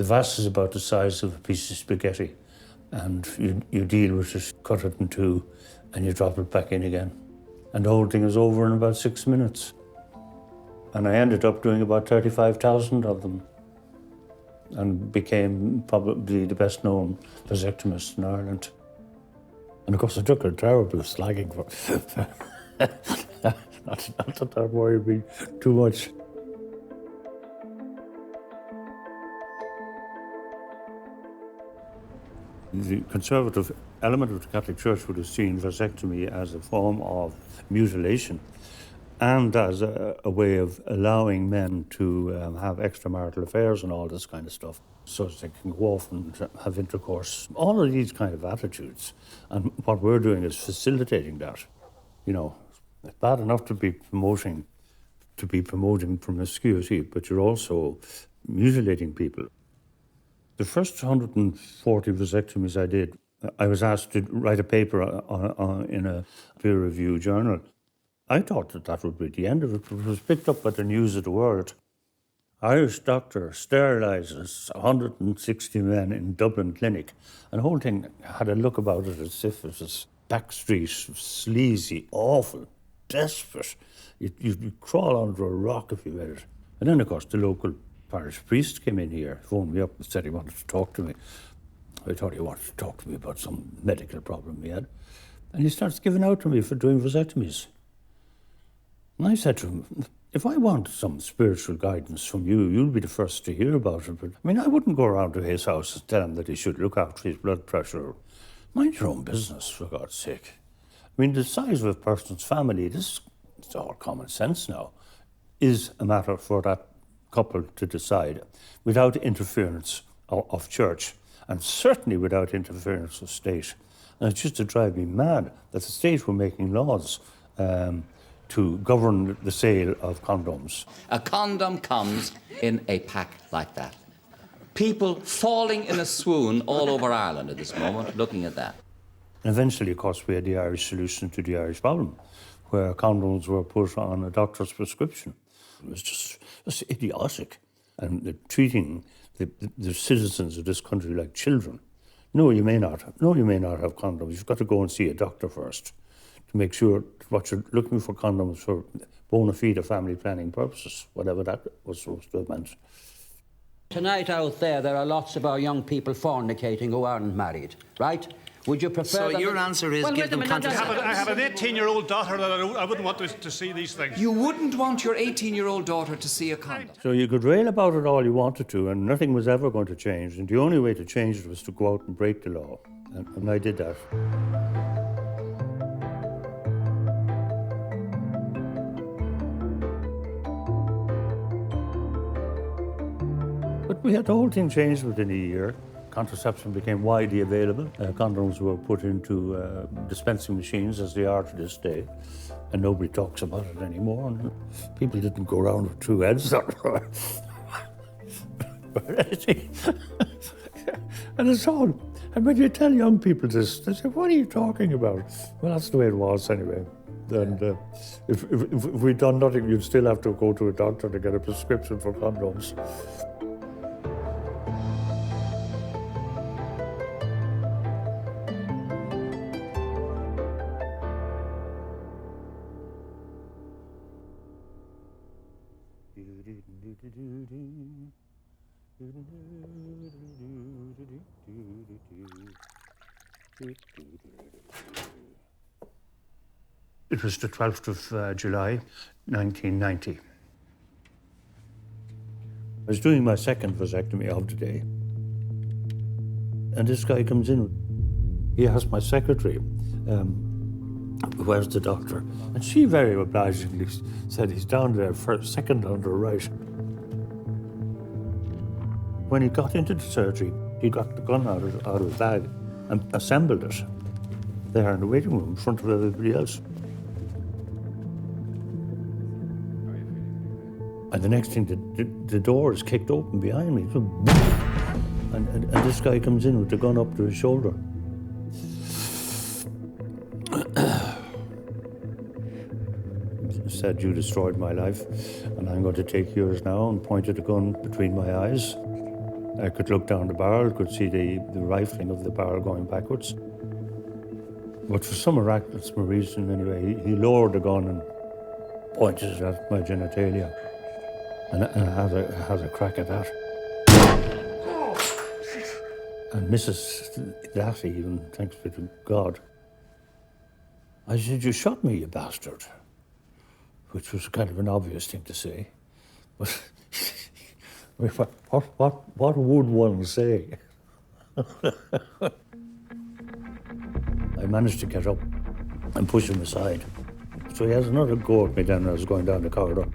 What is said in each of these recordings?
The vas is about the size of a piece of spaghetti, and you deal with it, cut it in two, and you drop it back in again. And the whole thing is over in about 6 minutes. And I ended up doing about 35,000 of them and became probably the best known vasectomist in Ireland. And of course I took a terrible slagging for not that that worried me too much. The conservative element of the Catholic Church would have seen vasectomy as a form of mutilation and as a way of allowing men to have extramarital affairs and all this kind of stuff, so that they can go off and have intercourse. All of these kind of attitudes. And what we're doing is facilitating that. You know, it's bad enough to be promoting promiscuity, but you're also mutilating people. The first 140 vasectomies I did, I was asked to write a paper in a peer-reviewed journal. I thought that would be the end of it, but it was picked up by the News of the World. Irish doctor sterilises 160 men in Dublin clinic. And the whole thing had a look about it as if it was backstreet, sleazy, awful, desperate. You'd crawl under a rock if you read it. And then, of course, the local parish priest came in here, phoned me up and said he wanted to talk to me. I thought he wanted to talk to me about some medical problem he had. And he starts giving out to me for doing vasectomies. And I said to him, if I want some spiritual guidance from you, you'll be the first to hear about it. But I mean, I wouldn't go around to his house and tell him that he should look after his blood pressure. Mind your own business, for God's sake. I mean, the size of a person's family, it's all common sense now, is a matter for that couple to decide without interference of church, and certainly without interference of state. And it's just to drive me mad that the state were making laws to govern the sale of condoms. A condom comes in a pack like that. People falling in a swoon all over Ireland at this moment, looking at that. And eventually, of course, we had the Irish solution to the Irish problem, where condoms were put on a doctor's prescription. It was just idiotic. And they're treating the citizens of this country like children. No, you may not have condoms. You've got to go and see a doctor first to make sure what you're looking for condoms for bona fide family planning purposes, whatever that was supposed to have meant. Tonight out there are lots of our young people fornicating who aren't married, right? Would you prefer... So your answer is give them contraceptives? I have an 18-year-old daughter that I wouldn't want to see these things. You wouldn't want your 18-year-old daughter to see a condom? So you could rail about it all you wanted to, and nothing was ever going to change. And the only way to change it was to go out and break the law. And I did that. But we had the whole thing changed within a year. Contraception became widely available. Condoms were put into dispensing machines, as they are to this day, and nobody talks about it anymore. And people didn't go around with two heads. And it's all. And when you tell young people this, they say, "What are you talking about?" Well, that's the way it was anyway. And if we'd done nothing, you'd still have to go to a doctor to get a prescription for condoms. It was the 12th of July, 1990. I was doing my second vasectomy of the day. And this guy comes in. He asked my secretary, where's the doctor? And she very obligingly said, he's down there first, second on the right. When he got into the surgery, he got the gun out of his bag and assembled it there in the waiting room in front of everybody else. And the next thing, the door is kicked open behind me. And this guy comes in with the gun up to his shoulder. Said, "You destroyed my life, and I'm going to take yours now," and pointed a gun between my eyes. I could look down the barrel, could see the rifling of the barrel going backwards. But for some miraculous reason, anyway, he lowered the gun and pointed it at my genitalia. And I had a crack at that. And misses that even, thanks be to God. I said, "You shot me, you bastard," which was kind of an obvious thing to say. But what would one say? I managed to get up and push him aside. So he has another go at me then as I was going down the corridor.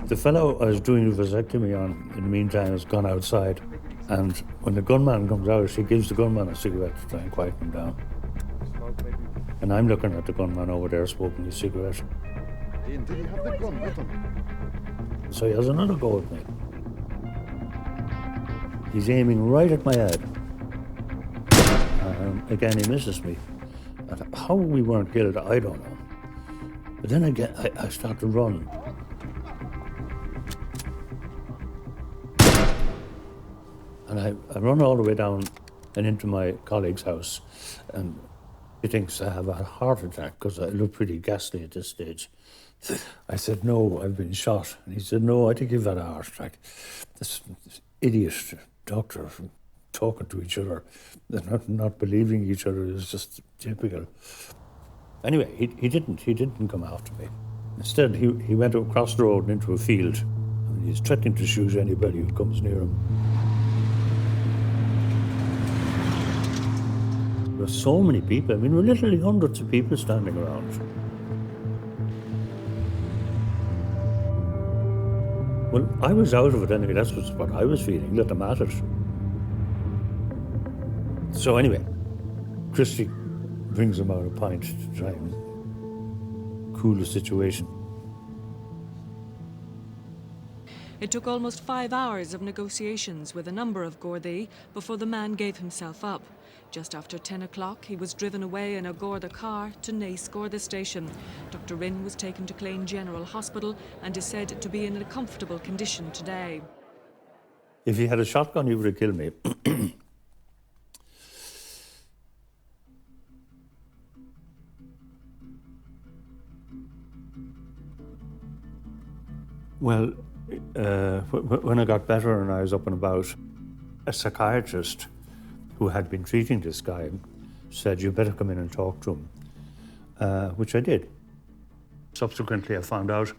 The fellow I was doing the vasectomy on, in the meantime, has gone outside. And when the gunman comes out, he gives the gunman a cigarette to try and quieten him down. And I'm looking at the gunman over there smoking his cigarette. Did he have the gun with him? So he has another go at me. He's aiming right at my head. Again, he misses me. And how we weren't killed, I don't know. But then again, I start to run. And I run all the way down and into my colleague's house. And he thinks I have a heart attack because I look pretty ghastly at this stage. I said, "No, I've been shot." And he said, "No, I think you've had a heart attack." This idiot doctor talking to each other, they're not believing each other is just typical. Anyway, he didn't come after me. Instead, he went across the road and into a field. And he's threatening to shoot anybody who comes near him. There were so many people. I mean, there were literally hundreds of people standing around. Well, I was out of it anyway. That's what I was feeling. Let them at it. So anyway, Christy brings him out a pint to try and cool the situation. It took almost 5 hours of negotiations with a number of Gardaí before the man gave himself up. Just after 10 o'clock, he was driven away in a Garda car to Naas Garda station. Dr. Rynne was taken to Clane General Hospital and is said to be in a comfortable condition today. If he had a shotgun, he would have killed me. Well, when I got better and I was up and about, a psychiatrist who had been treating this guy said, "You better come in and talk to him," which I did. Subsequently, I found out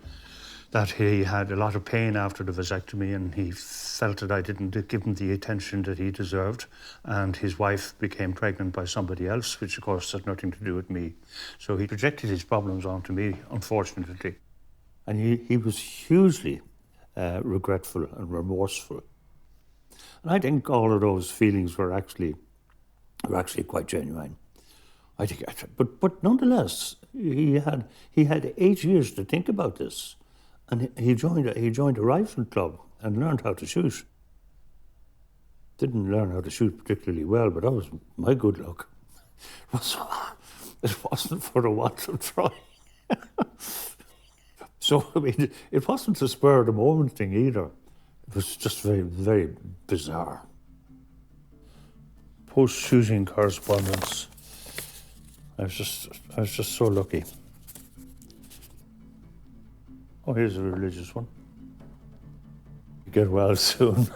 that he had a lot of pain after the vasectomy and he felt that I didn't give him the attention that he deserved, and his wife became pregnant by somebody else, which of course had nothing to do with me. So he projected his problems onto me, unfortunately. And he was hugely regretful and remorseful. And I think all of those feelings were actually quite genuine. I think, but nonetheless, he had 8 years to think about this, and he joined a rifle club and learned how to shoot. Didn't learn how to shoot particularly well, but that was my good luck. It wasn't for the want of trying. So, I mean, it wasn't a spur of the moment thing either. It was just very, very bizarre. Post-shooting correspondence. I was just so lucky. Oh, here's a religious one. Get well soon.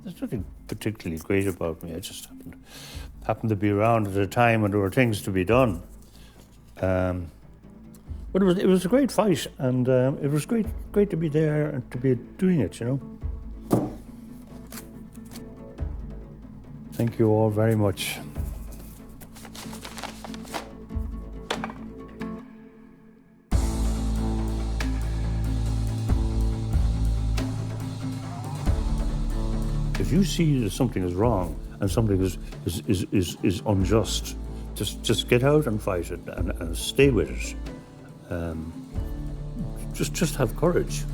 There's nothing particularly great about me. I just happened to be around at a time when there were things to be done. But it was a great fight, and it was great to be there and to be doing it, you know. Thank you all very much. If you see that something is wrong and something is unjust, just get out and fight it and stay with it. Just have courage.